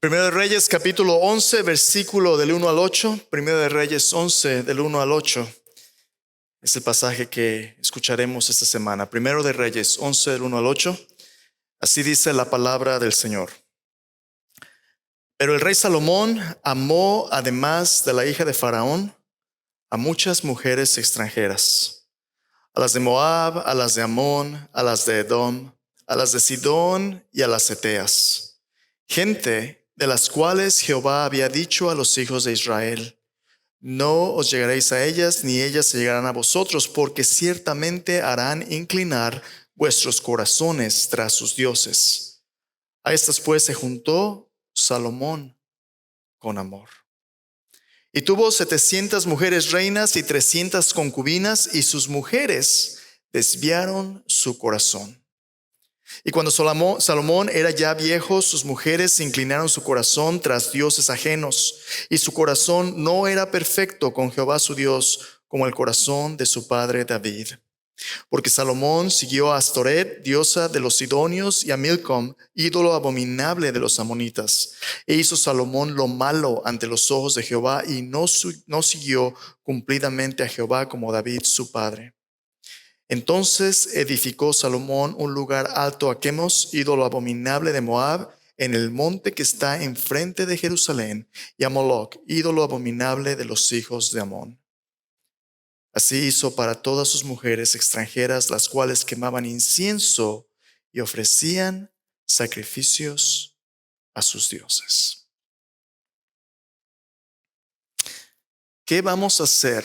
Primero de Reyes, capítulo 11, versículo del 1 al 8. Primero de Reyes 11, del 1 al 8. Es el pasaje que escucharemos esta semana. Primero de Reyes 11, del 1 al 8. Así dice la palabra del Señor. Pero el rey Salomón amó, además de la hija de Faraón, a muchas mujeres extranjeras, a las de Moab, a las de Amón, a las de Edom, a las de Sidón y a las Eteas, gente de las cuales Jehová había dicho a los hijos de Israel: no os llegaréis a ellas, ni ellas se llegarán a vosotros, porque ciertamente harán inclinar vuestros corazones tras sus dioses. A estas pues se juntó Salomón con amor. Y tuvo 700 mujeres reinas y 300 concubinas, y sus mujeres desviaron su corazón. Y cuando Salomón era ya viejo, sus mujeres inclinaron su corazón tras dioses ajenos, y su corazón no era perfecto con Jehová su Dios, como el corazón de su padre David. Porque Salomón siguió a Astoret, diosa de los sidonios, y a Milcom, ídolo abominable de los amonitas. E hizo Salomón lo malo ante los ojos de Jehová, y no siguió cumplidamente a Jehová como David su padre. Entonces edificó Salomón un lugar alto a Quemos, ídolo abominable de Moab, en el monte que está enfrente de Jerusalén, y a Moloc, ídolo abominable de los hijos de Amón. Así hizo para todas sus mujeres extranjeras, las cuales quemaban incienso y ofrecían sacrificios a sus dioses. ¿Qué vamos a hacer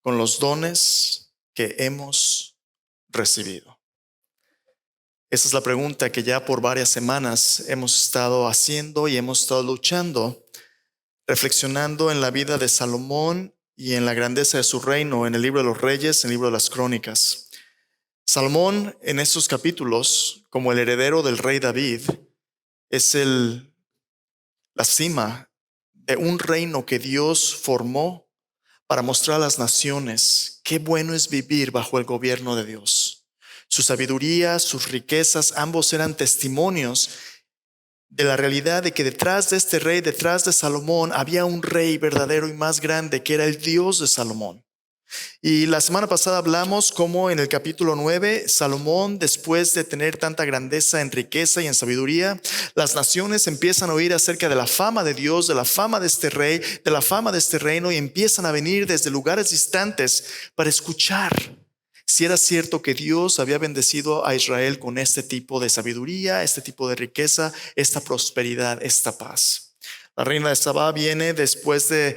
con los dones que hemos recibido? Esa es la pregunta que ya por varias semanas hemos estado haciendo y hemos estado luchando, reflexionando en la vida de Salomón y en la grandeza de su reino, en el libro de los Reyes, en el libro de las Crónicas. Salomón, en estos capítulos, como el heredero del rey David, es la cima de un reino que Dios formó para mostrar a las naciones qué bueno es vivir bajo el gobierno de Dios. Su sabiduría, sus riquezas, ambos eran testimonios de la realidad de que detrás de este rey, detrás de Salomón, había un rey verdadero y más grande, que era el Dios de Salomón. Y la semana pasada hablamos cómo en el capítulo 9, Salomón, después de tener tanta grandeza en riqueza y en sabiduría, las naciones empiezan a oír acerca de la fama de Dios, de la fama de este rey, de la fama de este reino, y empiezan a venir desde lugares distantes para escuchar si era cierto que Dios había bendecido a Israel con este tipo de sabiduría, este tipo de riqueza, esta prosperidad, esta paz. La reina de Sabá viene después de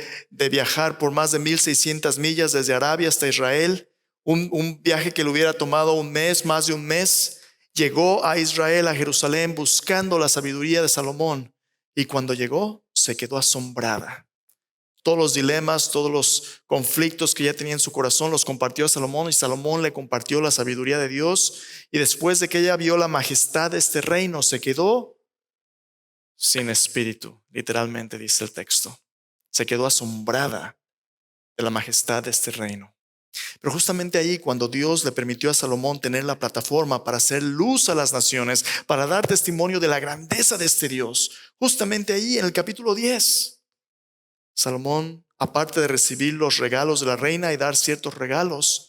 viajar por más de 1600 millas desde Arabia hasta Israel, un viaje que le hubiera tomado un mes, más de un mes. Llegó a Israel, a Jerusalén, buscando la sabiduría de Salomón, y cuando llegó se quedó asombrada. Todos los dilemas, todos los conflictos que ya tenía en su corazón los compartió a Salomón, y Salomón le compartió la sabiduría de Dios. Y después de que ella vio la majestad de este reino, se quedó sin espíritu, literalmente dice el texto. Se quedó asombrada de la majestad de este reino. Pero justamente ahí, cuando Dios le permitió a Salomón tener la plataforma para hacer luz a las naciones, para dar testimonio de la grandeza de este Dios, justamente ahí en el capítulo 10, Salomón, aparte de recibir los regalos de la reina y dar ciertos regalos,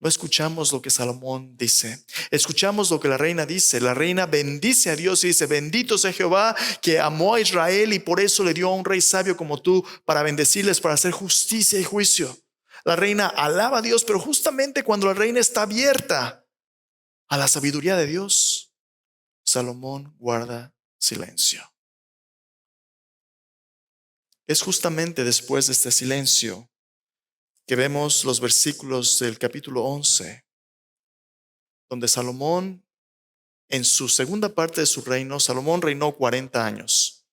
no escuchamos lo que Salomón dice. Escuchamos lo que la reina dice. La reina bendice a Dios y dice: bendito sea Jehová, que amó a Israel y por eso le dio a un rey sabio como tú para bendecirles, para hacer justicia y juicio. La reina alaba a Dios, pero justamente cuando la reina está abierta a la sabiduría de Dios, Salomón guarda silencio. Es justamente después de este silencio que vemos los versículos del capítulo 11, donde Salomón, en su segunda parte de su reino, Salomón reinó 40 años.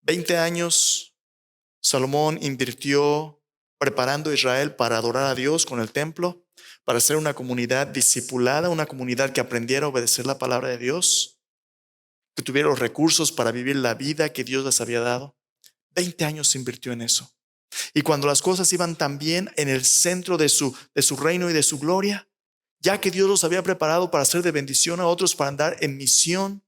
20 años Salomón invirtió preparando a Israel para adorar a Dios con el templo, para ser una comunidad discipulada, una comunidad que aprendiera a obedecer la palabra de Dios, que tuviera los recursos para vivir la vida que Dios les había dado. 20 años se invirtió en eso. Y cuando las cosas iban tan bien en el centro de su reino y de su gloria, ya que Dios los había preparado para ser de bendición a otros, para andar en misión,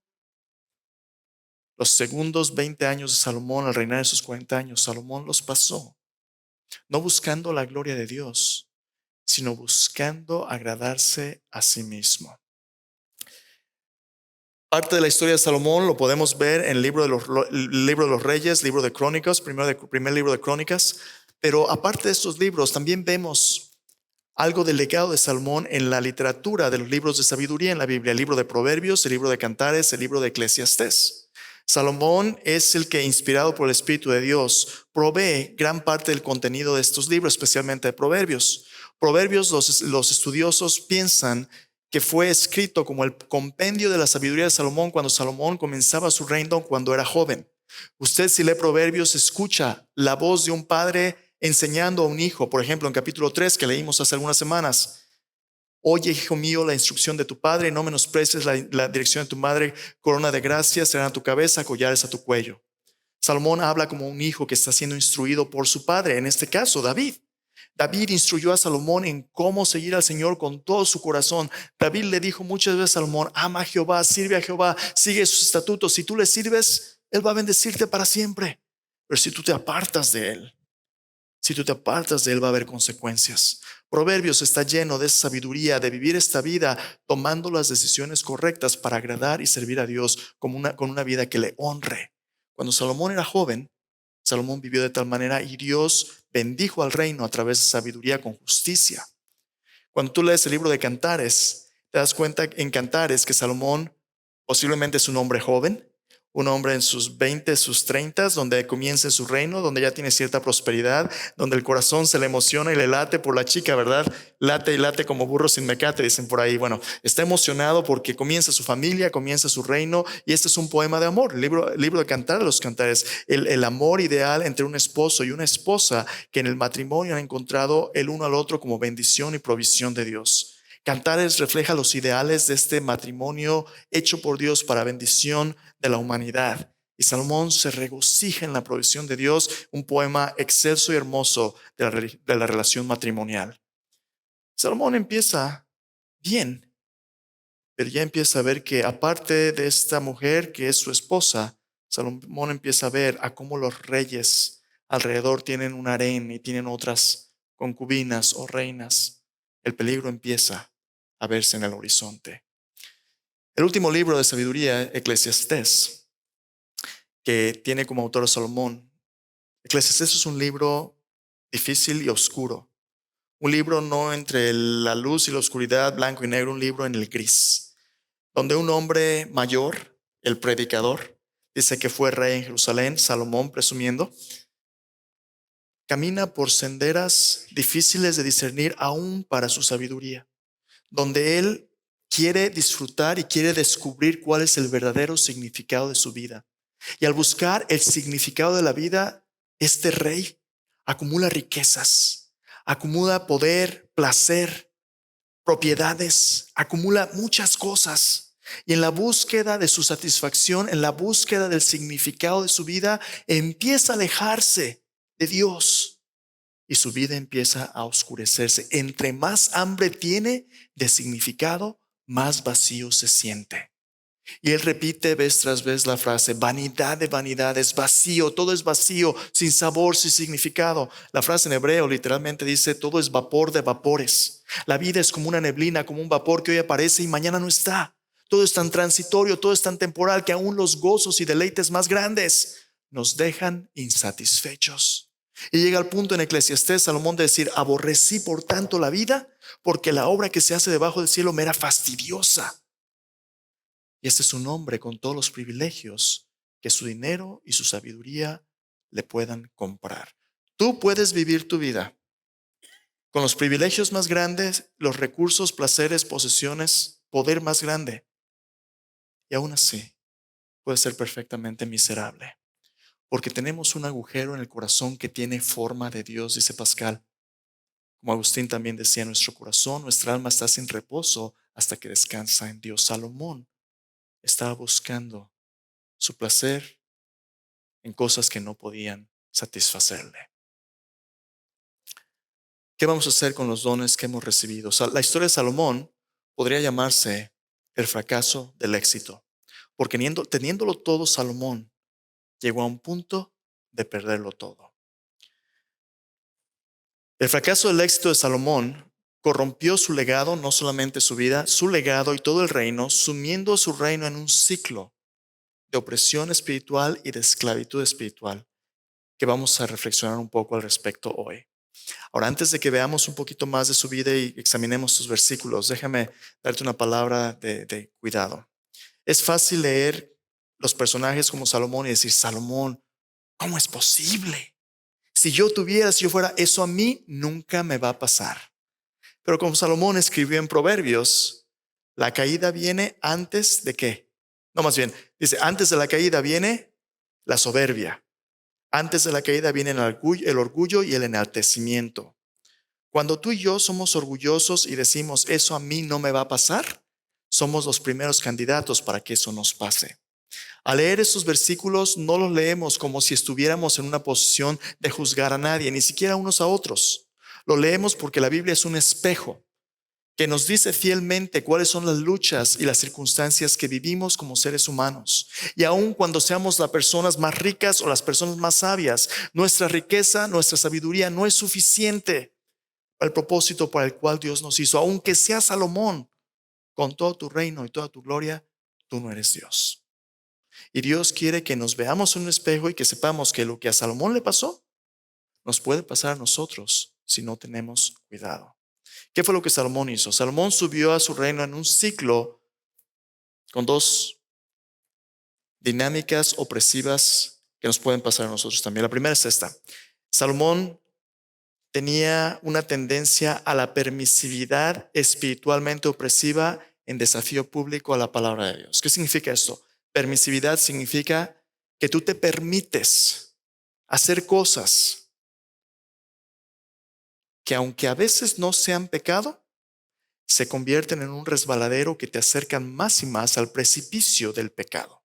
Los segundos 20 años de Salomón al reinar esos 40 años, Salomón los pasó, no buscando la gloria de Dios, sino buscando agradarse a sí mismo. Parte de la historia de Salomón lo podemos ver en el libro de los Reyes, libro de Crónicas, primer libro de Crónicas. Pero aparte de estos libros, también vemos algo del legado de Salomón en la literatura de los libros de sabiduría en la Biblia, el libro de Proverbios, el libro de Cantares, el libro de Eclesiastés. Salomón es el que, inspirado por el Espíritu de Dios, provee gran parte del contenido de estos libros, especialmente de Proverbios. Proverbios, los estudiosos piensan que fue escrito como el compendio de la sabiduría de Salomón cuando Salomón comenzaba su reino cuando era joven. Usted, si lee Proverbios, escucha la voz de un padre enseñando a un hijo. Por ejemplo, en capítulo 3 que leímos hace algunas semanas: oye, hijo mío, la instrucción de tu padre, no menosprecies la dirección de tu madre. Corona de gracia será a tu cabeza, collares a tu cuello. Salomón habla como un hijo que está siendo instruido por su padre, en este caso David. David instruyó a Salomón en cómo seguir al Señor con todo su corazón. David le dijo muchas veces a Salomón: ama a Jehová, sirve a Jehová, sigue sus estatutos. Si tú le sirves, Él va a bendecirte para siempre. Pero si tú te apartas de Él, va a haber consecuencias. Proverbios está lleno de esa sabiduría de vivir esta vida tomando las decisiones correctas para agradar y servir a Dios con una vida que le honre. Cuando Salomón era joven, Salomón vivió de tal manera y Dios bendijo al reino a través de sabiduría con justicia. Cuando tú lees el libro de Cantares, te das cuenta en Cantares que Salomón posiblemente es un hombre joven, un hombre en sus 20, sus 30, donde comienza su reino, donde ya tiene cierta prosperidad, donde el corazón se le emociona y le late por la chica, ¿verdad? Late y late como burro sin mecate, dicen por ahí. Bueno, está emocionado porque comienza su familia, comienza su reino, y este es un poema de amor, el libro de Cantar, los Cantares, el amor ideal entre un esposo y una esposa que en el matrimonio han encontrado el uno al otro como bendición y provisión de Dios. Cantares refleja los ideales de este matrimonio hecho por Dios para bendición de la humanidad. Y Salomón se regocija en la provisión de Dios, un poema excelso y hermoso de la relación matrimonial. Salomón empieza bien, pero ya empieza a ver que aparte de esta mujer que es su esposa, Salomón empieza a ver a cómo los reyes alrededor tienen un harén y tienen otras concubinas o reinas. El peligro empieza a verse en el horizonte. El último libro de sabiduría, Eclesiastés, que tiene como autor a Salomón. Eclesiastés es un libro difícil y oscuro. Un libro no entre la luz y la oscuridad, blanco y negro, un libro en el gris, donde un hombre mayor, el predicador, dice que fue rey en Jerusalén, Salomón presumiendo, camina por senderas difíciles de discernir aún para su sabiduría, donde él quiere disfrutar y quiere descubrir cuál es el verdadero significado de su vida. Y al buscar el significado de la vida, este rey acumula riquezas, acumula poder, placer, propiedades, acumula muchas cosas. Y en la búsqueda de su satisfacción, en la búsqueda del significado de su vida, empieza a alejarse de Dios y su vida empieza a oscurecerse. Entre más hambre tiene de significado, más vacío se siente. Y él repite vez tras vez la frase: vanidad de vanidades, vacío, todo es vacío, sin sabor, sin significado. La frase en hebreo literalmente dice: todo es vapor de vapores. La vida es como una neblina, como un vapor que hoy aparece y mañana no está. Todo es tan transitorio, todo es tan temporal que aún los gozos y deleites más grandes nos dejan insatisfechos. Y llega al punto en Eclesiastés Salomón de decir: aborrecí por tanto la vida, porque la obra que se hace debajo del cielo me era fastidiosa. Y este es un hombre con todos los privilegios que su dinero y su sabiduría le puedan comprar. Tú puedes vivir tu vida con los privilegios más grandes, los recursos, placeres, posesiones, poder más grande, y aún así puedes ser perfectamente miserable, porque tenemos un agujero en el corazón que tiene forma de Dios, dice Pascal. Como Agustín también decía, nuestro corazón, nuestra alma está sin reposo hasta que descansa en Dios. Salomón estaba buscando su placer en cosas que no podían satisfacerle. ¿Qué vamos a hacer con los dones que hemos recibido? La historia de Salomón podría llamarse el fracaso del éxito, porque teniéndolo todo Salomón, llegó a un punto de perderlo todo. El fracaso del éxito de Salomón corrompió su legado, no solamente su vida, su legado y todo el reino, sumiendo su reino en un ciclo de opresión espiritual y de esclavitud espiritual, que vamos a reflexionar un poco al respecto hoy. Ahora, antes de que veamos un poquito más de su vida y examinemos sus versículos, déjame darte una palabra de cuidado. Es fácil leer los personajes como Salomón y decir, Salomón, ¿cómo es posible? Si yo fuera, eso a mí nunca me va a pasar. Pero como Salomón escribió en Proverbios, la caída viene antes de qué. No, más bien, dice, antes de la caída viene la soberbia. Antes de la caída viene el orgullo y el enaltecimiento. Cuando tú y yo somos orgullosos y decimos, eso a mí no me va a pasar, somos los primeros candidatos para que eso nos pase. Al leer estos versículos no los leemos como si estuviéramos en una posición de juzgar a nadie, ni siquiera unos a otros. Lo leemos porque la Biblia es un espejo que nos dice fielmente cuáles son las luchas y las circunstancias que vivimos como seres humanos. Y aun cuando seamos las personas más ricas o las personas más sabias, nuestra riqueza, nuestra sabiduría no es suficiente para el propósito para el cual Dios nos hizo. Aunque sea Salomón, con todo tu reino y toda tu gloria, tú no eres Dios. Y Dios quiere que nos veamos en un espejo y que sepamos que lo que a Salomón le pasó, nos puede pasar a nosotros si no tenemos cuidado. ¿Qué fue lo que Salomón hizo? Salomón subió a su reino en un ciclo con dos dinámicas opresivas que nos pueden pasar a nosotros también. La primera es esta. Salomón tenía una tendencia a la permisividad espiritualmente opresiva en desafío público a la palabra de Dios. ¿Qué significa esto? Permisividad significa que tú te permites hacer cosas que aunque a veces no sean pecado, se convierten en un resbaladero que te acercan más y más al precipicio del pecado.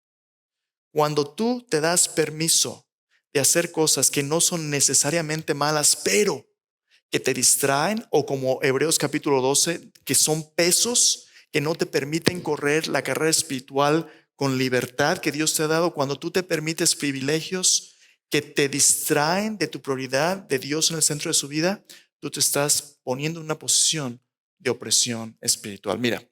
Cuando tú te das permiso de hacer cosas que no son necesariamente malas, pero que te distraen, o como Hebreos capítulo 12, que son pesos que no te permiten correr la carrera espiritual con libertad que Dios te ha dado, cuando tú te permites privilegios que te distraen de tu prioridad de Dios en el centro de su vida, tú te estás poniendo en una posición de opresión espiritual. Mira,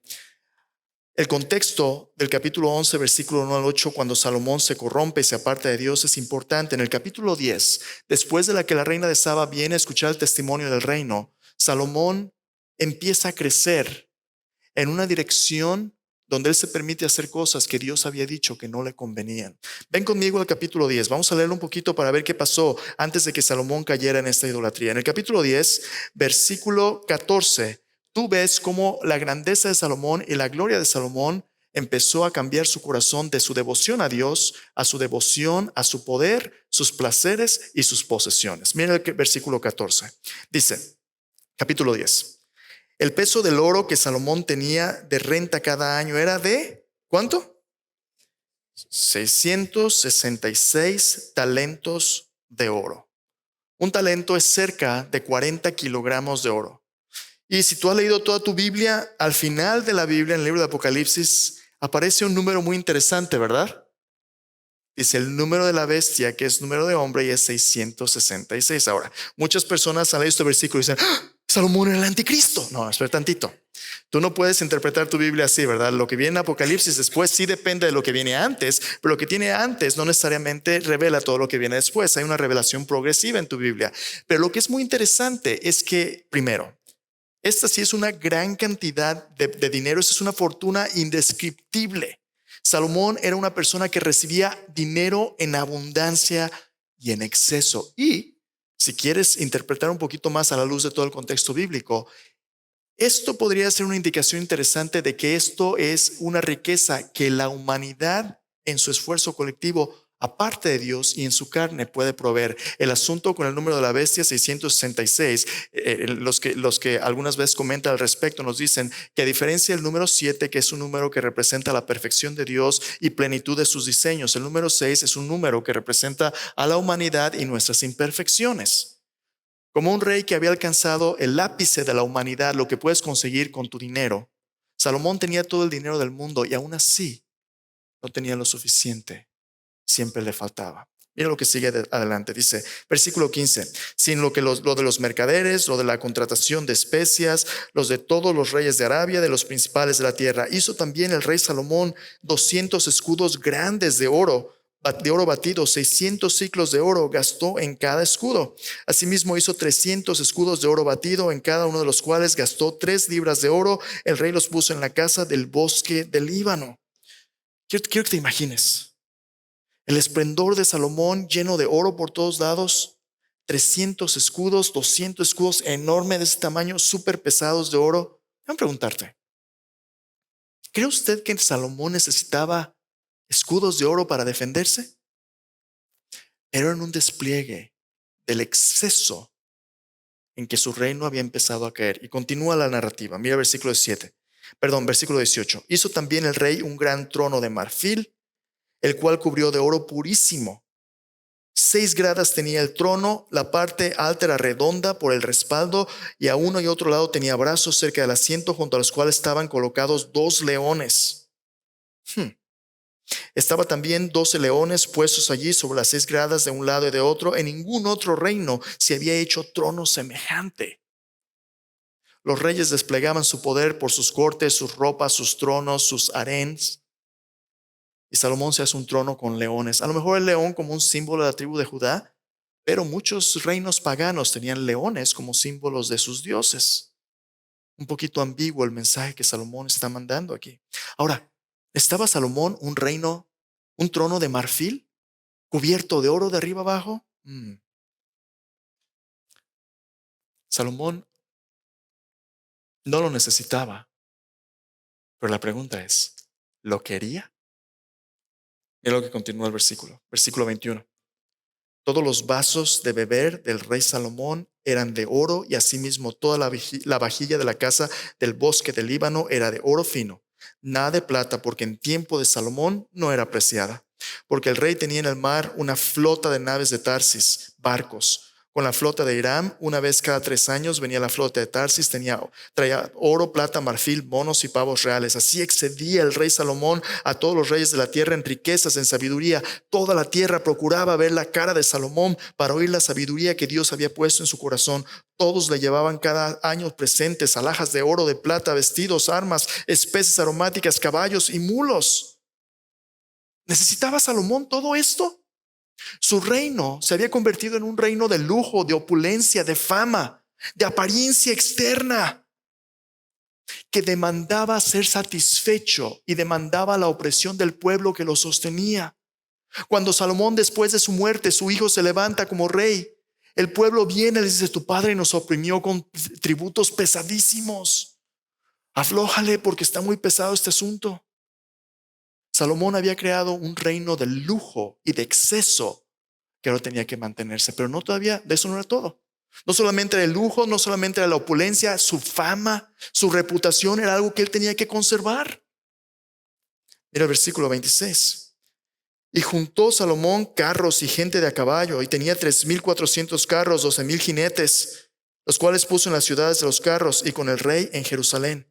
el contexto del capítulo 11, versículo 1 al 8, cuando Salomón se corrompe y se aparta de Dios, es importante. En el capítulo 10, después de la que la reina de Saba viene a escuchar el testimonio del reino, Salomón empieza a crecer en una dirección donde él se permite hacer cosas que Dios había dicho que no le convenían. Ven conmigo al capítulo 10. Vamos a leerlo un poquito para ver qué pasó antes de que Salomón cayera en esta idolatría. En el capítulo 10, versículo 14, tú ves cómo la grandeza de Salomón y la gloria de Salomón empezó a cambiar su corazón de su devoción a Dios a su devoción a su poder, sus placeres y sus posesiones. Mira el versículo 14. Dice, capítulo 10. El peso del oro que Salomón tenía de renta cada año era de, ¿cuánto? 666 talentos de oro. Un talento es cerca de 40 kilogramos de oro. Y si tú has leído toda tu Biblia, al final de la Biblia, en el libro de Apocalipsis, aparece un número muy interesante, ¿verdad? Dice el número de la bestia, que es número de hombre, y es 666. Ahora, muchas personas han leído este versículo y dicen, ¡ah! Salomón era el anticristo. No, espera tantito. Tú no puedes interpretar tu Biblia así, ¿verdad? Lo que viene en Apocalipsis después sí depende de lo que viene antes, pero lo que tiene antes no necesariamente revela todo lo que viene después. Hay una revelación progresiva en tu Biblia. Pero lo que es muy interesante es que, primero, esta sí es una gran cantidad de dinero. Esta es una fortuna indescriptible. Salomón era una persona que recibía dinero en abundancia y en exceso. Y si quieres interpretar un poquito más a la luz de todo el contexto bíblico, esto podría ser una indicación interesante de que esto es una riqueza que la humanidad en su esfuerzo colectivo, aparte de Dios y en su carne, puede proveer. El asunto con el número de la bestia, 666, los que algunas veces comentan al respecto nos dicen que a diferencia del número 7, que es un número que representa la perfección de Dios y plenitud de sus diseños, el número 6 es un número que representa a la humanidad y nuestras imperfecciones. Como un rey que había alcanzado el ápice de la humanidad, lo que puedes conseguir con tu dinero, Salomón tenía todo el dinero del mundo y aún así no tenía lo suficiente. Siempre le faltaba. Mira lo que sigue adelante. Dice, versículo 15, sin lo de los mercaderes, lo de la contratación de especias, los de todos los reyes de Arabia, de los principales de la tierra. Hizo también el rey Salomón 200 escudos grandes de oro batido, 600 ciclos de oro gastó en cada escudo. Asimismo hizo 300 escudos de oro batido, en cada uno de los cuales gastó 3 libras de oro. El rey los puso en la casa del bosque del Líbano. Quiero que te imagines el esplendor de Salomón, lleno de oro por todos lados, 300 escudos, 200 escudos enormes de ese tamaño, súper pesados de oro. Déjame preguntarte, ¿cree usted que Salomón necesitaba escudos de oro para defenderse? Pero en un despliegue del exceso en que su reino había empezado a caer. Y continúa la narrativa. Mira versículo 18. Hizo también el rey un gran trono de marfil, el cual cubrió de oro purísimo. 6 gradas tenía el trono, la parte alta era redonda por el respaldo, y a uno y otro lado tenía brazos cerca del asiento, junto a los cuales estaban colocados 2 leones. Estaba también 12 leones puestos allí sobre las 6 gradas de un lado y de otro. En ningún otro reino se había hecho trono semejante. Los reyes desplegaban su poder por sus cortes, sus ropas, sus tronos, sus haréns. Y Salomón se hace un trono con leones. A lo mejor el león como un símbolo de la tribu de Judá, pero muchos reinos paganos tenían leones como símbolos de sus dioses. Un poquito ambiguo el mensaje que Salomón está mandando aquí. Ahora, ¿estaba Salomón un trono de marfil, cubierto de oro de arriba abajo? Salomón no lo necesitaba, pero la pregunta es, ¿lo quería? Mira lo que continúa el versículo 21. Todos los vasos de beber del rey Salomón eran de oro, y asimismo toda la vajilla de la casa del bosque del Líbano era de oro fino, nada de plata, porque en tiempo de Salomón no era apreciada. Porque el rey tenía en el mar una flota de naves de Tarsis, barcos. Con la flota de Hiram, una vez cada 3 años venía la flota de Tarsis, traía oro, plata, marfil, monos y pavos reales. Así excedía el rey Salomón a todos los reyes de la tierra en riquezas, en sabiduría. Toda la tierra procuraba ver la cara de Salomón para oír la sabiduría que Dios había puesto en su corazón. Todos le llevaban cada año presentes, alhajas de oro, de plata, vestidos, armas, especies aromáticas, caballos y mulos. ¿Necesitaba Salomón todo esto? Su reino se había convertido en un reino de lujo, de opulencia, de fama, de apariencia externa, que demandaba ser satisfecho y demandaba la opresión del pueblo que lo sostenía. Cuando Salomón, después de su muerte, su hijo se levanta como rey, el pueblo viene y le dice: tu padre nos oprimió con tributos pesadísimos, aflójale porque está muy pesado este asunto. Salomón había creado un reino de lujo y de exceso que ahora tenía que mantenerse, pero no, todavía de eso no era todo. No solamente era el lujo, no solamente era la opulencia, su fama, su reputación era algo que él tenía que conservar. Mira el versículo 26. Y juntó Salomón carros y gente de a caballo, y tenía 3,400 carros, 12,000 jinetes, los cuales puso en las ciudades de los carros, y con el rey en Jerusalén.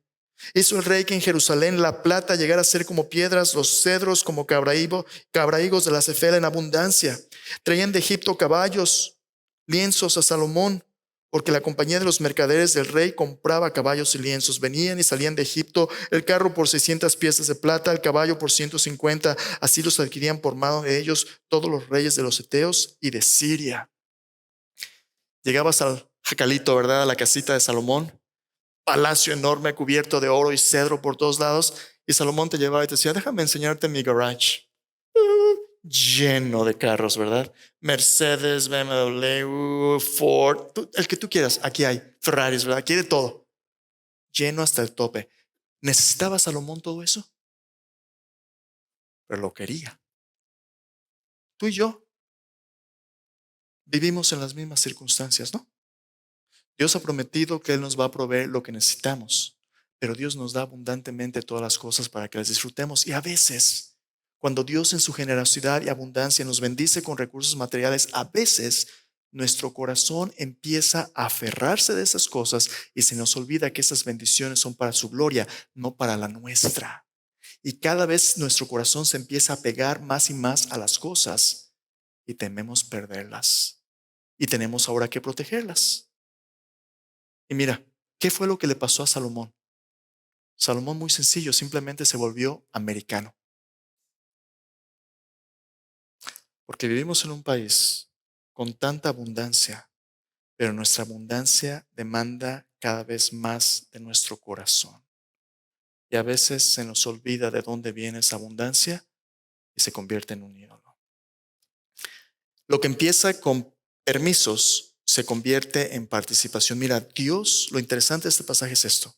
Hizo el rey que en Jerusalén la plata llegara a ser como piedras, los cedros como cabrahigos de la cefela en abundancia. Traían de Egipto caballos, lienzos a Salomón, porque la compañía de los mercaderes del rey compraba caballos y lienzos. Venían y salían de Egipto, el carro por 600 piezas de plata, el caballo por 150. Así los adquirían por mano de ellos todos los reyes de los heteos y de Siria. Llegabas al jacalito, ¿verdad? A la casita de Salomón. Palacio enorme cubierto de oro y cedro por todos lados, y Salomón te llevaba y te decía: déjame enseñarte mi garage. Lleno de carros, ¿verdad? Mercedes, BMW, Ford, el que tú quieras. Aquí hay Ferraris, ¿verdad? Aquí hay de todo, lleno hasta el tope. ¿Necesitaba Salomón todo eso? Pero lo quería. Tú y yo vivimos en las mismas circunstancias, ¿no? Dios ha prometido que Él nos va a proveer lo que necesitamos, pero Dios nos da abundantemente todas las cosas para que las disfrutemos. Y a veces, cuando Dios en su generosidad y abundancia nos bendice con recursos materiales, a veces nuestro corazón empieza a aferrarse de esas cosas y se nos olvida que esas bendiciones son para su gloria, no para la nuestra. Y cada vez nuestro corazón se empieza a pegar más y más a las cosas y tememos perderlas. Y tenemos ahora que protegerlas. Y mira, ¿qué fue lo que le pasó a Salomón? Salomón, muy sencillo, simplemente se volvió americano. Porque vivimos en un país con tanta abundancia, pero nuestra abundancia demanda cada vez más de nuestro corazón. Y a veces se nos olvida de dónde viene esa abundancia y se convierte en un ídolo. Lo que empieza con permisos se convierte en participación. Mira, Dios, lo interesante de este pasaje es esto.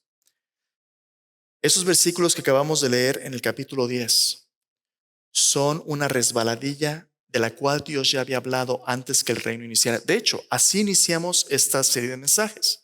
Esos versículos que acabamos de leer en el capítulo 10 son una resbaladilla de la cual Dios ya había hablado antes que el reino iniciara. De hecho, así iniciamos esta serie de mensajes.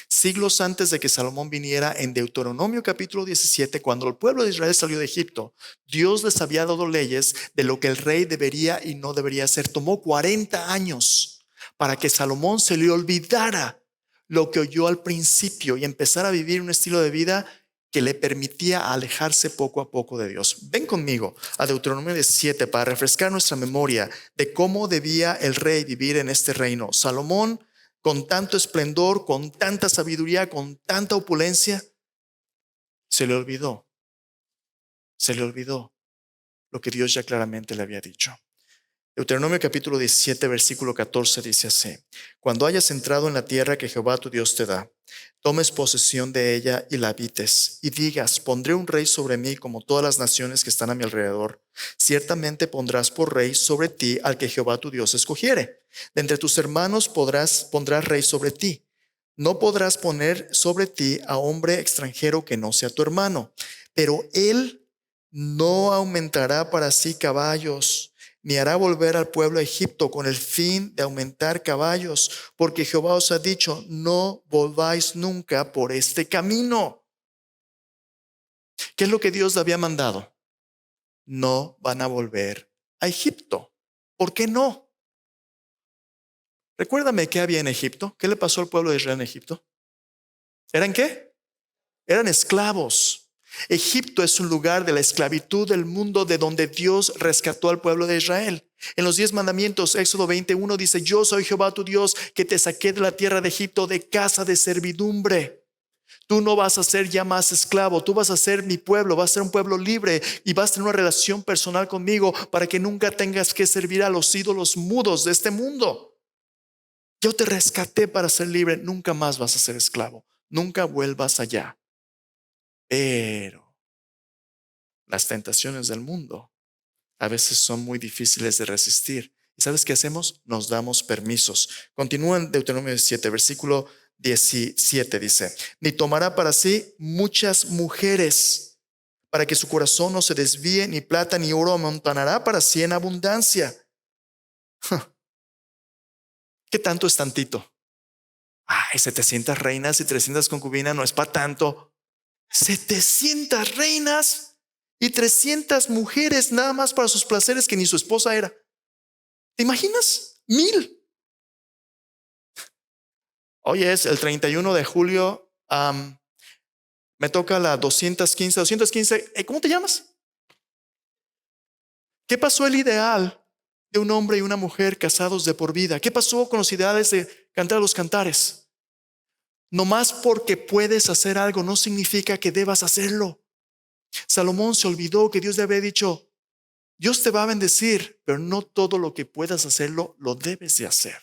Siglos antes de que Salomón viniera, en Deuteronomio capítulo 17, cuando el pueblo de Israel salió de Egipto, Dios les había dado leyes de lo que el rey debería y no debería hacer. Tomó 40 años para que Salomón se le olvidara lo que oyó al principio y empezara a vivir un estilo de vida que le permitía alejarse poco a poco de Dios. Ven conmigo a Deuteronomio 17 para refrescar nuestra memoria de cómo debía el rey vivir en este reino. Salomón, con tanto esplendor, con tanta sabiduría, con tanta opulencia, se le olvidó lo que Dios ya claramente le había dicho. Deuteronomio capítulo 17, versículo 14 dice así: Cuando hayas entrado en la tierra que Jehová tu Dios te da, tomes posesión de ella y la habites, y digas: pondré un rey sobre mí como todas las naciones que están a mi alrededor. Ciertamente pondrás por rey sobre ti al que Jehová tu Dios escogiere. De entre tus hermanos pondrás rey sobre ti. No podrás poner sobre ti a hombre extranjero que no sea tu hermano, pero él no aumentará para sí caballos, ni hará volver al pueblo a Egipto con el fin de aumentar caballos, porque Jehová os ha dicho: no volváis nunca por este camino. ¿Qué es lo que Dios le había mandado? No van a volver a Egipto. ¿Por qué no? Recuérdame qué había en Egipto. ¿Qué le pasó al pueblo de Israel en Egipto? ¿Eran qué? Eran esclavos. Egipto es un lugar de la esclavitud del mundo de donde Dios rescató al pueblo de Israel. En los 10 mandamientos, Éxodo 21 dice: yo soy Jehová tu Dios, que te saqué de la tierra de Egipto, de casa de servidumbre. Tú no vas a ser ya más esclavo, tú vas a ser mi pueblo, vas a ser un pueblo libre y vas a tener una relación personal conmigo para que nunca tengas que servir a los ídolos mudos de este mundo. Yo te rescaté para ser libre, nunca más vas a ser esclavo, nunca vuelvas allá. Pero las tentaciones del mundo a veces son muy difíciles de resistir. ¿Y sabes qué hacemos? Nos damos permisos. Continúa en Deuteronomio 17, versículo 17 dice: ni tomará para sí muchas mujeres, para que su corazón no se desvíe, ni plata ni oro amontonará para sí en abundancia. ¿Qué tanto es tantito? Ay, 700 reinas y 300 concubinas no es para tanto. 700 reinas y 300 mujeres nada más para sus placeres, que ni su esposa era. ¿Te imaginas? 1000. Oye, es el 31 de julio. Me toca la 215. ¿Cómo te llamas? ¿Qué pasó el ideal de un hombre y una mujer casados de por vida? ¿Qué pasó con los ideales de cantar los cantares? Nomás porque puedes hacer algo no significa que debas hacerlo. Salomón se olvidó que Dios le había dicho: Dios te va a bendecir, pero no todo lo que puedas hacerlo lo debes de hacer.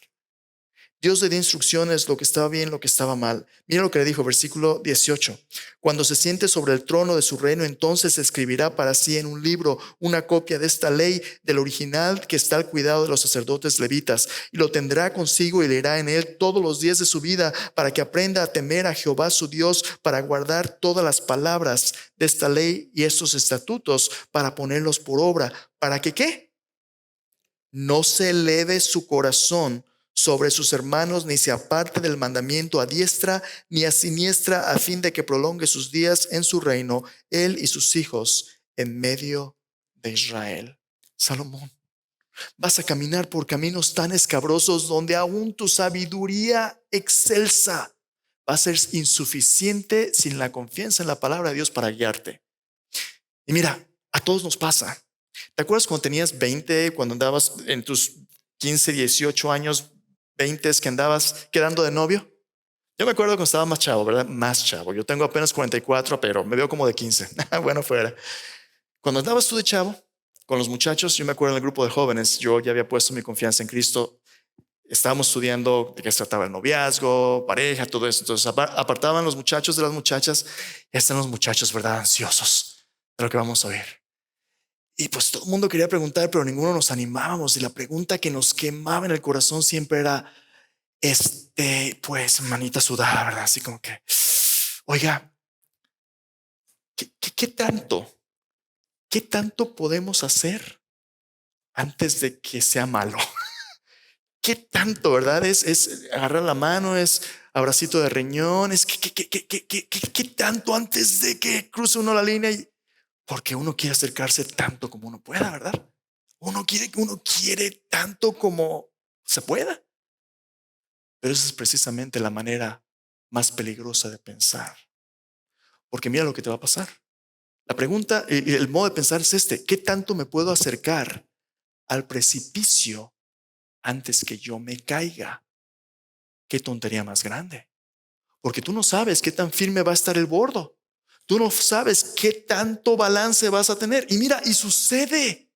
Dios le dio instrucciones, lo que estaba bien, lo que estaba mal. Mira lo que le dijo, versículo 18. Cuando se siente sobre el trono de su reino, entonces escribirá para sí en un libro una copia de esta ley, del original que está al cuidado de los sacerdotes levitas, y lo tendrá consigo y leerá en él todos los días de su vida, para que aprenda a temer a Jehová su Dios, para guardar todas las palabras de esta ley y estos estatutos, para ponerlos por obra. ¿Para que qué? No se eleve su corazón sobre sus hermanos, ni se aparte del mandamiento a diestra ni a siniestra, a fin de que prolongue sus días en su reino, él y sus hijos en medio de Israel. Salomón, vas a caminar por caminos tan escabrosos donde aún tu sabiduría excelsa va a ser insuficiente sin la confianza en la palabra de Dios para guiarte. Y mira, a todos nos pasa. ¿Te acuerdas cuando tenías 20, cuando andabas en tus 15, 18 años, 20 que andabas quedando de novio? Yo me acuerdo cuando estaba más chavo, ¿verdad? Más chavo. Yo tengo apenas 44, pero me veo como de 15. Bueno, fuera. Cuando andabas tú de chavo con los muchachos, yo me acuerdo en el grupo de jóvenes, yo ya había puesto mi confianza en Cristo. Estábamos estudiando de qué se trataba el noviazgo, pareja, todo eso. Entonces apartaban los muchachos de las muchachas. Ya están los muchachos, ¿verdad? Ansiosos de lo que vamos a oír. Y pues todo el mundo quería preguntar, pero ninguno nos animábamos. Y la pregunta que nos quemaba en el corazón siempre era, pues manita sudada, ¿verdad? Así como que, oiga, ¿qué tanto? ¿Qué tanto podemos hacer antes de que sea malo? ¿Qué tanto, verdad? Es agarrar la mano, es abracito de riñón, es ¿qué tanto antes de que cruce uno la línea? Porque uno quiere acercarse tanto como uno pueda, ¿verdad? Uno quiere tanto como se pueda. Pero esa es precisamente la manera más peligrosa de pensar. Porque mira lo que te va a pasar. La pregunta y el modo de pensar es ¿qué tanto me puedo acercar al precipicio antes que yo me caiga? Qué tontería más grande. Porque tú no sabes qué tan firme va a estar el bordo. Tú no sabes qué tanto balance vas a tener. Y mira, y sucede.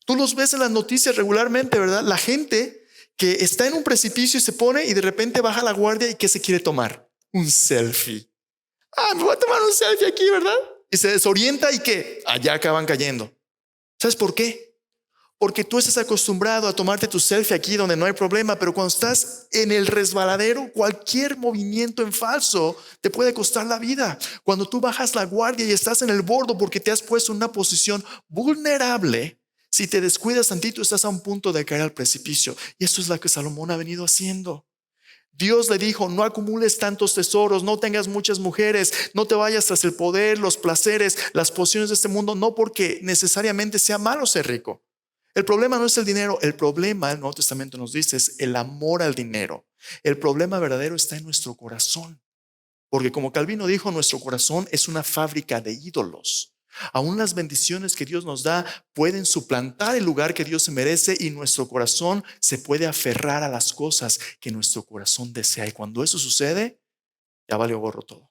Tú los ves en las noticias regularmente, ¿verdad? La gente que está en un precipicio y se pone y de repente baja la guardia y ¿qué se quiere tomar? Un selfie. Me voy a tomar un selfie aquí, ¿verdad? Y se desorienta y ¿qué? Allá acaban cayendo. ¿Sabes por qué? Porque tú estás acostumbrado a tomarte tu selfie aquí donde no hay problema, pero cuando estás en el resbaladero, cualquier movimiento en falso te puede costar la vida. Cuando tú bajas la guardia y estás en el bordo porque te has puesto en una posición vulnerable, si te descuidas tantito, estás a un punto de caer al precipicio. Y eso es lo que Salomón ha venido haciendo. Dios le dijo, no acumules tantos tesoros, no tengas muchas mujeres, no te vayas tras el poder, los placeres, las posesiones de este mundo, no porque necesariamente sea malo ser rico. El problema no es el dinero, el problema, el Nuevo Testamento nos dice, es el amor al dinero. El problema verdadero está en nuestro corazón. Porque como Calvino dijo, nuestro corazón es una fábrica de ídolos. Aún las bendiciones que Dios nos da pueden suplantar el lugar que Dios se merece y nuestro corazón se puede aferrar a las cosas que nuestro corazón desea. Y cuando eso sucede, ya valió gorro todo.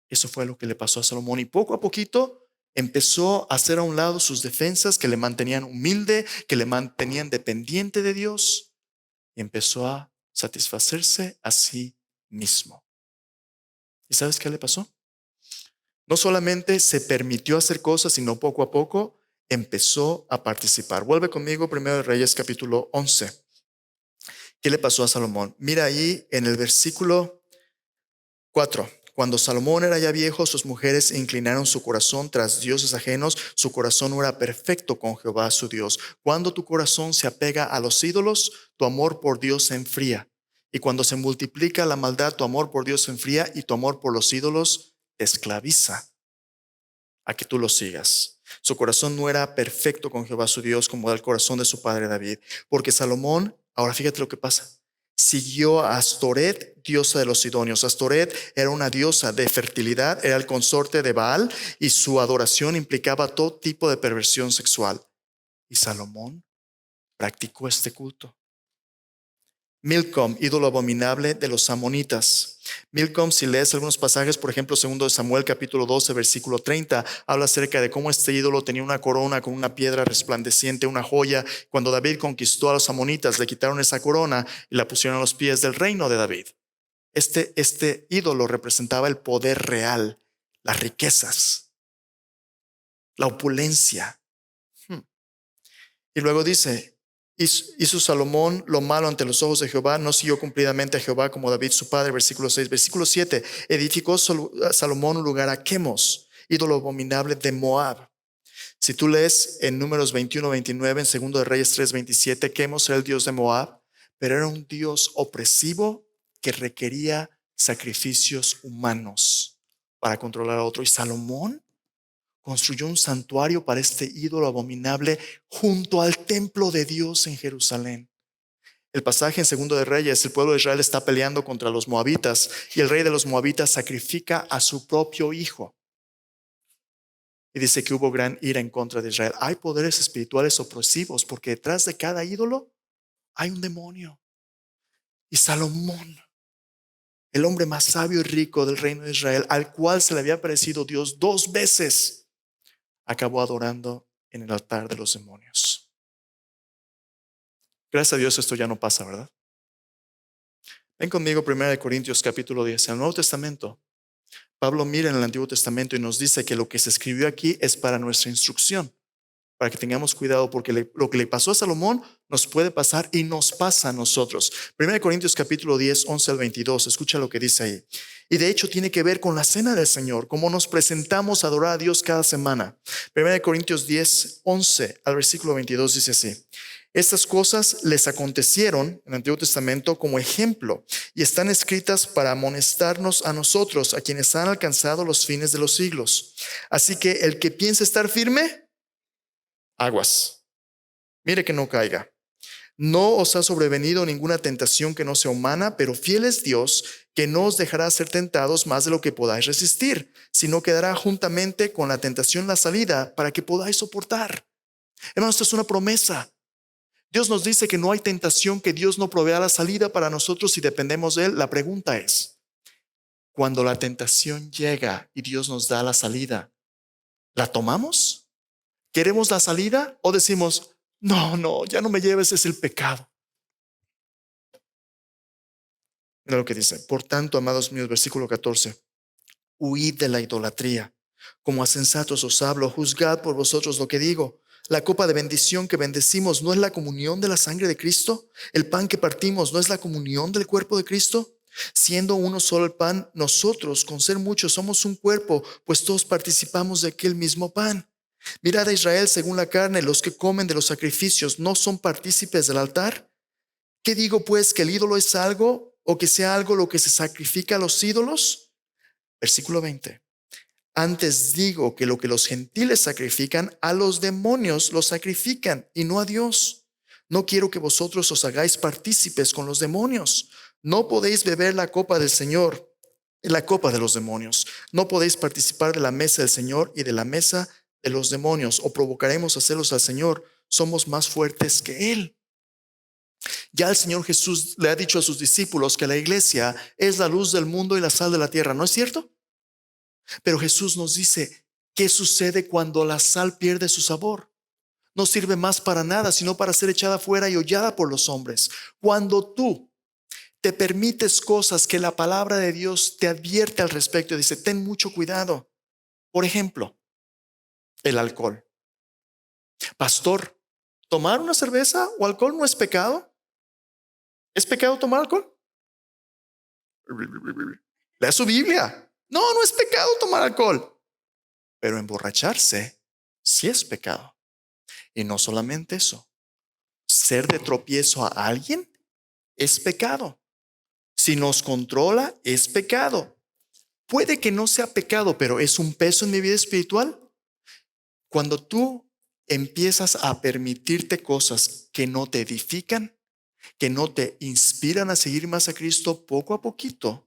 Eso fue lo que le pasó a Salomón y poco a poquito empezó a hacer a un lado sus defensas que le mantenían humilde, que le mantenían dependiente de Dios y empezó a satisfacerse a sí mismo. ¿Y sabes qué le pasó? No solamente se permitió hacer cosas, sino poco a poco empezó a participar. Vuelve conmigo, Primero de Reyes, capítulo 11. ¿Qué le pasó a Salomón? Mira ahí en el versículo 4. Cuando Salomón era ya viejo, sus mujeres inclinaron su corazón tras dioses ajenos. Su corazón no era perfecto con Jehová su Dios. Cuando tu corazón se apega a los ídolos, tu amor por Dios se enfría. Y cuando se multiplica la maldad, tu amor por Dios se enfría y tu amor por los ídolos te esclaviza a que tú lo sigas. Su corazón no era perfecto con Jehová su Dios como era el corazón de su padre David, porque Salomón, ahora fíjate lo que pasa, siguió a Astoret, diosa de los sidonios. Astoret era una diosa de fertilidad, era el consorte de Baal y su adoración implicaba todo tipo de perversión sexual. Y Salomón practicó este culto. Milcom, ídolo abominable de los amonitas. Milcom, si lees algunos pasajes, por ejemplo, 2 Samuel capítulo 12, versículo 30, habla acerca de cómo este ídolo tenía una corona con una piedra resplandeciente, una joya. Cuando David conquistó a los amonitas, le quitaron esa corona y la pusieron a los pies del reino de David. Este ídolo representaba el poder real, las riquezas, la opulencia. Y luego dice, hizo Salomón lo malo ante los ojos de Jehová, no siguió cumplidamente a Jehová como David su padre. Versículo 6, versículo 7, edificó Salomón un lugar a Quemos, ídolo abominable de Moab. Si tú lees en Números 21, 29, en 2 de Reyes 3, 27, Quemos era el dios de Moab, pero era un dios opresivo que requería sacrificios humanos para controlar a otro. Y Salomón construyó un santuario para este ídolo abominable junto al templo de Dios en Jerusalén. El pasaje en 2 de Reyes, el pueblo de Israel está peleando contra los moabitas y el rey de los moabitas sacrifica a su propio hijo. Y dice que hubo gran ira en contra de Israel. Hay poderes espirituales opresivos porque detrás de cada ídolo hay un demonio. Y Salomón, el hombre más sabio y rico del reino de Israel, al cual se le había aparecido Dios 2 veces, acabó adorando en el altar de los demonios. Gracias a Dios esto ya no pasa, ¿verdad? Ven conmigo 1 Corintios capítulo 10, en el Nuevo Testamento. Pablo mira en el Antiguo Testamento y nos dice que lo que se escribió aquí es para nuestra instrucción, para que tengamos cuidado, porque lo que le pasó a Salomón nos puede pasar y nos pasa a nosotros. 1 Corintios capítulo 10, 11 al 22, escucha lo que dice ahí. Y de hecho tiene que ver con la cena del Señor, cómo nos presentamos a adorar a Dios cada semana. 1 Corintios 10, 11 al versículo 22 dice así: estas cosas les acontecieron en el Antiguo Testamento como ejemplo y están escritas para amonestarnos a nosotros, a quienes han alcanzado los fines de los siglos. Así que el que piense estar firme, aguas, mire que no caiga. No os ha sobrevenido ninguna tentación que no sea humana, pero fiel es Dios, que no os dejará ser tentados más de lo que podáis resistir, sino que dará juntamente con la tentación la salida para que podáis soportar. Hermanos, esto es una promesa. Dios nos dice que no hay tentación que Dios no provea la salida para nosotros si dependemos de Él. La pregunta es, cuando la tentación llega y Dios nos da la salida, ¿la tomamos? ¿Queremos la salida o decimos, no, ya no me lleves, es el pecado? Mira lo que dice: por tanto, amados míos, versículo 14, huid de la idolatría. Como a sensatos os hablo, juzgad por vosotros lo que digo. La copa de bendición que bendecimos ¿no es la comunión de la sangre de Cristo? El pan que partimos ¿no es la comunión del cuerpo de Cristo? Siendo uno solo el pan, nosotros, con ser muchos, somos un cuerpo, pues todos participamos de aquel mismo pan. Mirad a Israel según la carne: los que comen de los sacrificios ¿no son partícipes del altar? ¿Qué digo pues? ¿Que el ídolo es algo, o que sea algo lo que se sacrifica a los ídolos? Versículo 20. Antes digo que lo que los gentiles sacrifican, a los demonios los sacrifican y no a Dios. No quiero que vosotros os hagáis partícipes con los demonios. No podéis beber la copa del Señor y la copa de los demonios. No podéis participar de la mesa del Señor y de la mesa de los demonios, o provocaremos a celos al Señor. Somos más fuertes que Él. Ya el Señor Jesús le ha dicho a sus discípulos que la iglesia es la luz del mundo y la sal de la tierra, ¿no es cierto? Pero Jesús nos dice, ¿qué sucede cuando la sal pierde su sabor? No sirve más para nada, sino para ser echada fuera y hollada por los hombres. Cuando tú te permites cosas que la palabra de Dios te advierte al respecto, dice, ten mucho cuidado. Por ejemplo, el alcohol. Pastor, ¿tomar una cerveza o alcohol no es pecado? ¿Es pecado tomar alcohol? Lea su Biblia. No es pecado tomar alcohol. Pero emborracharse sí es pecado. Y no solamente eso, ser de tropiezo a alguien es pecado. Si nos controla, es pecado. Puede que no sea pecado, pero es un peso en mi vida espiritual. Cuando tú empiezas a permitirte cosas que no te edifican, que no te inspiran a seguir más a Cristo, poco a poquito,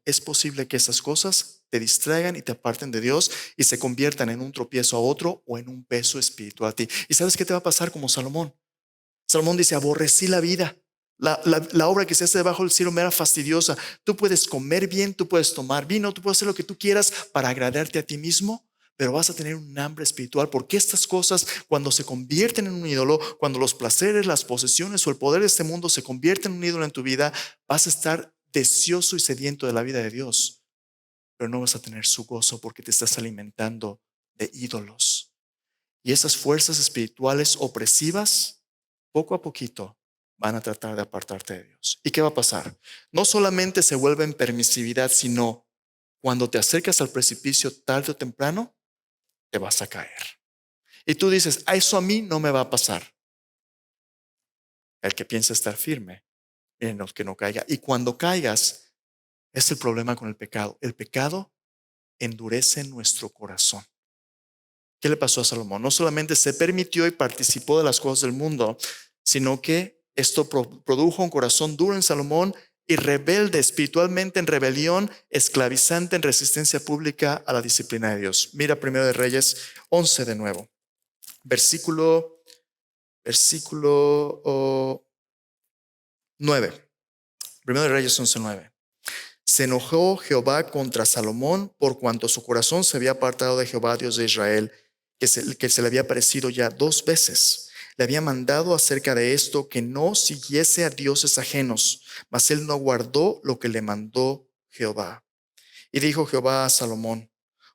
es posible que esas cosas te distraigan y te aparten de Dios y se conviertan en un tropiezo a otro o en un peso espiritual a ti. ¿Y sabes qué te va a pasar como Salomón? Salomón dice, aborrecí la vida. La obra que se hace debajo del cielo me era fastidiosa. Tú puedes comer bien, tú puedes tomar vino, tú puedes hacer lo que tú quieras para agradarte a ti mismo, pero vas a tener un hambre espiritual, porque estas cosas, cuando se convierten en un ídolo, cuando los placeres, las posesiones o el poder de este mundo se convierten en un ídolo en tu vida, vas a estar deseoso y sediento de la vida de Dios, pero no vas a tener su gozo porque te estás alimentando de ídolos. Y esas fuerzas espirituales opresivas, poco a poquito, van a tratar de apartarte de Dios. ¿Y qué va a pasar? No solamente se vuelve en permisividad, sino cuando te acercas al precipicio, tarde o temprano, te vas a caer. Y tú dices, eso a mí no me va a pasar. El que piensa estar firme, en el que no caiga. Y cuando caigas, es el problema con el pecado. El pecado endurece nuestro corazón. ¿Qué le pasó a Salomón? No solamente se permitió y participó de las cosas del mundo, sino que esto produjo un corazón duro en Salomón y rebelde espiritualmente, en rebelión, esclavizante, en resistencia pública a la disciplina de Dios. Mira 1 de Reyes 11 de nuevo, versículo Versículo 9. Primero de Reyes 11:9. Se enojó Jehová contra Salomón por cuanto su corazón se había apartado de Jehová, Dios de Israel, que se le había parecido ya 2 veces. Le había mandado acerca de esto que no siguiese a dioses ajenos, mas él no guardó lo que le mandó Jehová. Y dijo Jehová a Salomón: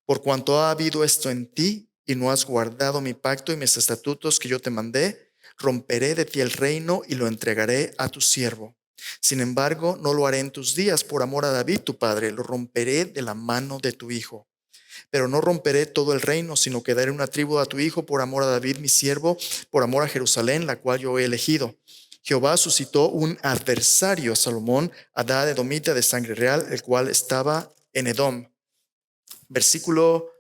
por cuanto ha habido esto en ti y no has guardado mi pacto y mis estatutos que yo te mandé, romperé de ti el reino y lo entregaré a tu siervo. Sin embargo, no lo haré en tus días por amor a David tu padre, lo romperé de la mano de tu hijo. Pero no romperé todo el reino, sino que daré una tribu a tu hijo por amor a David mi siervo, por amor a Jerusalén, la cual yo he elegido. Jehová suscitó un adversario a Salomón, Adad edomita de sangre real, el cual estaba en Edom. Versículo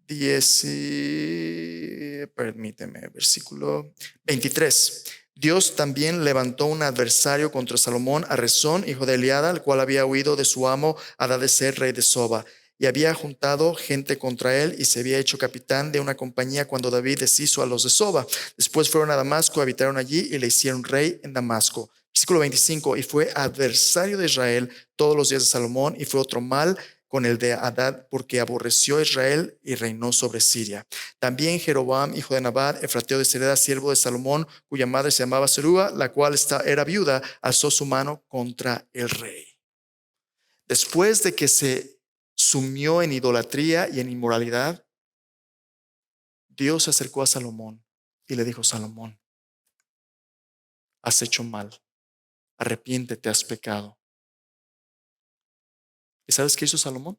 10, permíteme, versículo 23. Dios también levantó un adversario contra Salomón, a Rezón, hijo de Eliada, el cual había huido de su amo Hadadezer, rey de Soba, y había juntado gente contra él y se había hecho capitán de una compañía cuando David deshizo a los de Soba. Después fueron a Damasco, habitaron allí y le hicieron rey en Damasco. Versículo 25. Y fue adversario de Israel todos los días de Salomón, y fue otro mal con el de Hadad, porque aborreció a Israel y reinó sobre Siria. También Jeroboam, hijo de Nabat, efrateo de Sereda, siervo de Salomón, cuya madre se llamaba Serúa, la cual era viuda, alzó su mano contra el rey. Después de que se sumió en idolatría y en inmoralidad, Dios se acercó a Salomón y le dijo: Salomón, has hecho mal, arrepiéntete, has pecado. ¿Y sabes qué hizo Salomón?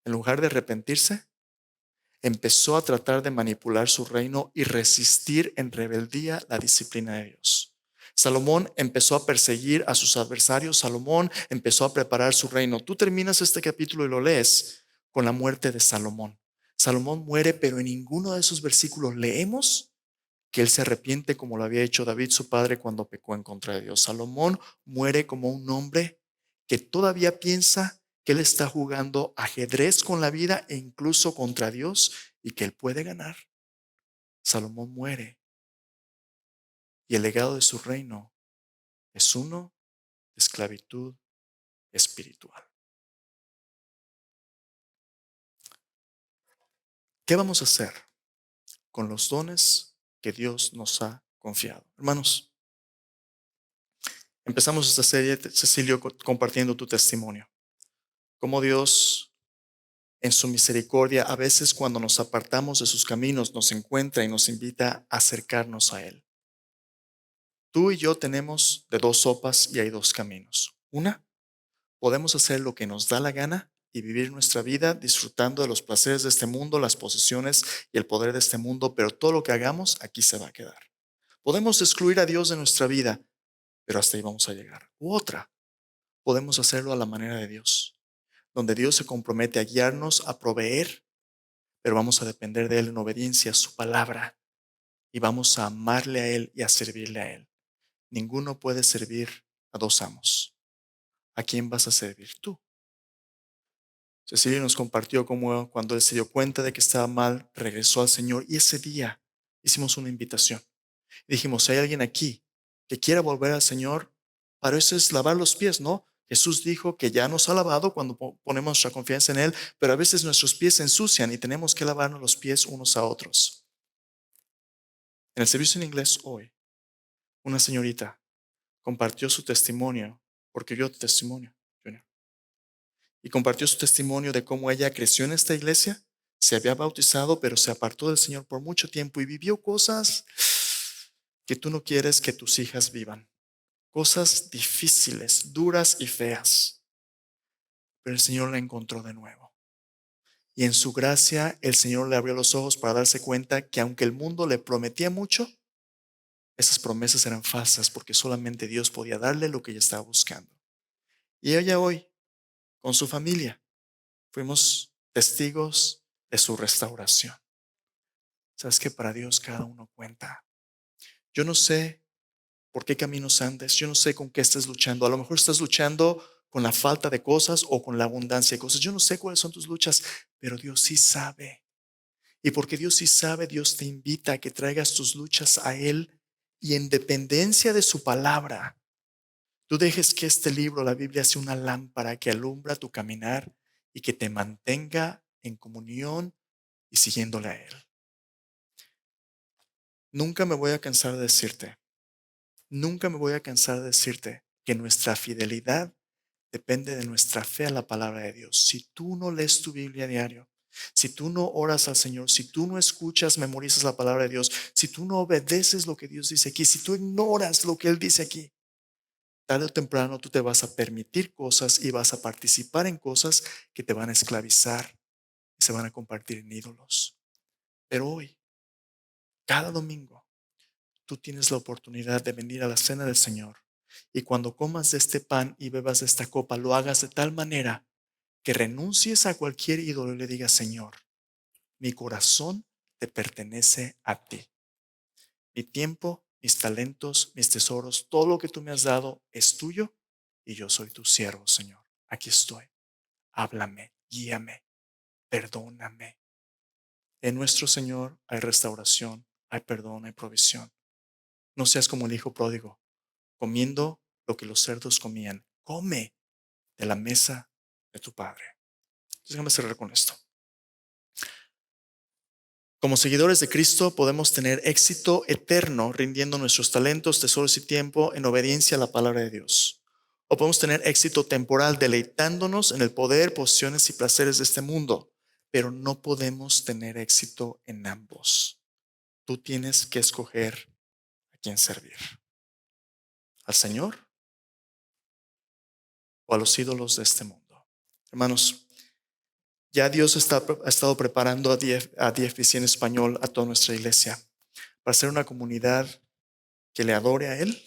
En lugar de arrepentirse, empezó a tratar de manipular su reino y resistir en rebeldía la disciplina de Dios. Salomón empezó a perseguir a sus adversarios. Salomón empezó a preparar su reino. Tú terminas este capítulo y lo lees con la muerte de Salomón. Salomón muere, pero en ninguno de esos versículos leemos que él se arrepiente como lo había hecho David, su padre, cuando pecó en contra de Dios. Salomón muere como un hombre que todavía piensa que él está jugando ajedrez con la vida e incluso contra Dios y que él puede ganar. Salomón muere y el legado de su reino es uno de esclavitud espiritual. ¿Qué vamos a hacer con los dones que Dios nos ha confiado? Hermanos, empezamos esta serie, Cecilio, compartiendo tu testimonio. Cómo Dios, en su misericordia, a veces cuando nos apartamos de sus caminos, nos encuentra y nos invita a acercarnos a Él. Tú y yo tenemos de dos sopas y hay dos caminos. Una, podemos hacer lo que nos da la gana y vivir nuestra vida disfrutando de los placeres de este mundo, las posesiones y el poder de este mundo, pero todo lo que hagamos aquí se va a quedar. Podemos excluir a Dios de nuestra vida, pero hasta ahí vamos a llegar. U otra, podemos hacerlo a la manera de Dios, donde Dios se compromete a guiarnos, a proveer, pero vamos a depender de Él en obediencia a su palabra y vamos a amarle a Él y a servirle a Él. Ninguno puede servir a dos amos. ¿A quién vas a servir tú? Cecilia nos compartió cómo cuando él se dio cuenta de que estaba mal, regresó al Señor y ese día hicimos una invitación. Dijimos: si hay alguien aquí que quiera volver al Señor, para eso es lavar los pies, ¿no? Jesús dijo que ya nos ha lavado cuando ponemos nuestra confianza en Él, pero a veces nuestros pies se ensucian y tenemos que lavarnos los pies unos a otros. En el servicio en inglés hoy, una señorita compartió su testimonio, porque vio tu testimonio, Junior, y compartió su testimonio de cómo ella creció en esta iglesia, se había bautizado, pero se apartó del Señor por mucho tiempo y vivió cosas que tú no quieres que tus hijas vivan. Cosas difíciles, duras y feas. Pero el Señor la encontró de nuevo. Y en su gracia el Señor le abrió los ojos para darse cuenta que aunque el mundo le prometía mucho, esas promesas eran falsas porque solamente Dios podía darle lo que ella estaba buscando. Y ella hoy, con su familia, fuimos testigos de su restauración. Sabes que para Dios cada uno cuenta. Yo no sé por qué caminos andes, yo no sé con qué estés luchando. A lo mejor estás luchando con la falta de cosas o con la abundancia de cosas. Yo no sé cuáles son tus luchas, pero Dios sí sabe. Y porque Dios sí sabe, Dios te invita a que traigas tus luchas a Él y en dependencia de su palabra, tú dejes que este libro, la Biblia, sea una lámpara que alumbra tu caminar y que te mantenga en comunión y siguiéndole a Él. Nunca me voy a cansar de decirte, nunca me voy a cansar de decirte que nuestra fidelidad depende de nuestra fe a la palabra de Dios. Si tú no lees tu Biblia diario, si tú no oras al Señor, si tú no escuchas, memorizas la palabra de Dios, si tú no obedeces lo que Dios dice aquí, si tú ignoras lo que Él dice aquí, tarde o temprano tú te vas a permitir cosas y vas a participar en cosas que te van a esclavizar y se van a convertir en ídolos. Pero hoy, cada domingo, tú tienes la oportunidad de venir a la cena del Señor. Y cuando comas de este pan y bebas de esta copa, lo hagas de tal manera que renuncies a cualquier ídolo y le digas: Señor, mi corazón te pertenece a ti. Mi tiempo, mis talentos, mis tesoros, todo lo que tú me has dado es tuyo y yo soy tu siervo, Señor. Aquí estoy. Háblame, guíame, perdóname. En nuestro Señor hay restauración, hay perdón, hay provisión. No seas como el hijo pródigo, comiendo lo que los cerdos comían. Come de la mesa de tu Padre. Entonces, déjame cerrar con esto. Como seguidores de Cristo podemos tener éxito eterno rindiendo nuestros talentos, tesoros y tiempo en obediencia a la palabra de Dios. O podemos tener éxito temporal deleitándonos en el poder, posiciones y placeres de este mundo, pero no podemos tener éxito en ambos. Tú tienes que escoger a quién servir: al Señor o a los ídolos de este mundo. Hermanos, ya Dios ha estado preparando a DFBC en español, a toda nuestra iglesia, para ser una comunidad que le adore a Él,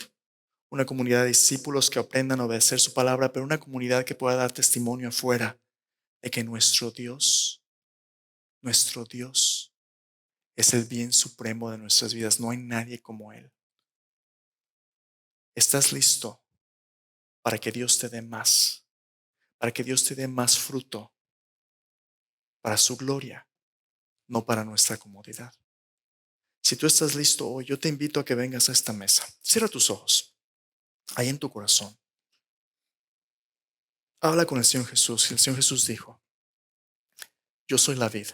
una comunidad de discípulos que aprendan a obedecer su palabra, pero una comunidad que pueda dar testimonio afuera de que nuestro Dios es el bien supremo de nuestras vidas. No hay nadie como Él. ¿Estás listo para que Dios te dé más? Para que Dios te dé más fruto para su gloria, no para nuestra comodidad. Si tú estás listo hoy, yo te invito a que vengas a esta mesa. Cierra tus ojos. Ahí en tu corazón, habla con el Señor Jesús. Y el Señor Jesús dijo: yo soy la vid,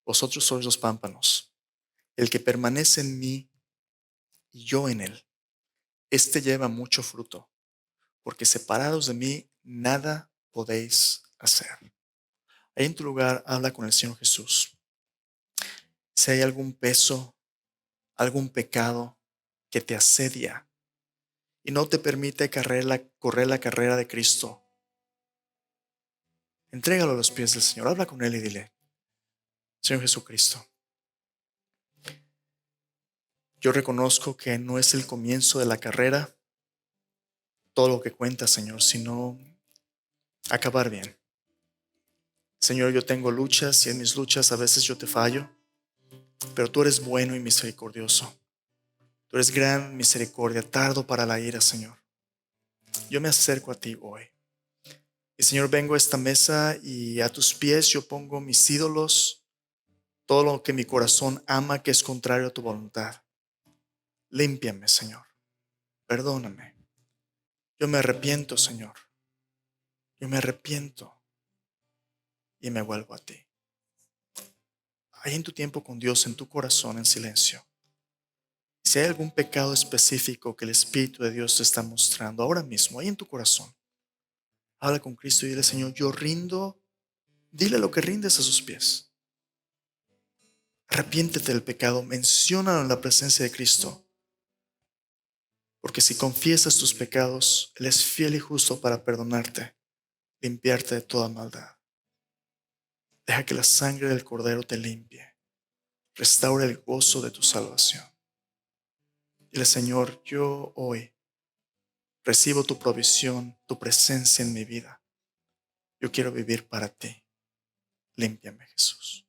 vosotros sois los pámpanos. El que permanece en mí y yo en él, éste lleva mucho fruto, porque separados de mí nada podéis hacer. Ahí en tu lugar, habla con el Señor Jesús. Si hay algún peso, algún pecado que te asedia y no te permite correr la carrera de Cristo, entrégalo a los pies del Señor. Habla con Él y dile: Señor Jesucristo, yo reconozco que no es el comienzo de la carrera todo lo que cuenta, Señor, sino acabar bien. Señor, yo tengo luchas y en mis luchas a veces yo te fallo, pero tú eres bueno y misericordioso. Tú eres gran misericordia, tardo para la ira, Señor. Yo me acerco a ti hoy. Y Señor, vengo a esta mesa y a tus pies yo pongo mis ídolos, todo lo que mi corazón ama que es contrario a tu voluntad. Límpiame, Señor. Perdóname. Yo me arrepiento, Señor. Yo me arrepiento y me vuelvo a ti. Ahí en tu tiempo con Dios, en tu corazón, en silencio. Si hay algún pecado específico que el Espíritu de Dios te está mostrando ahora mismo, ahí en tu corazón, habla con Cristo y dile: Señor, yo rindo. Dile lo que rindes a sus pies. Arrepiéntete del pecado, menciónalo en la presencia de Cristo. Porque si confiesas tus pecados, Él es fiel y justo para perdonarte, limpiarte de toda maldad. Deja que la sangre del Cordero te limpie, restaure el gozo de tu salvación. Dile: Señor, yo hoy recibo tu provisión, tu presencia en mi vida. Yo quiero vivir para ti. Límpiame, Jesús.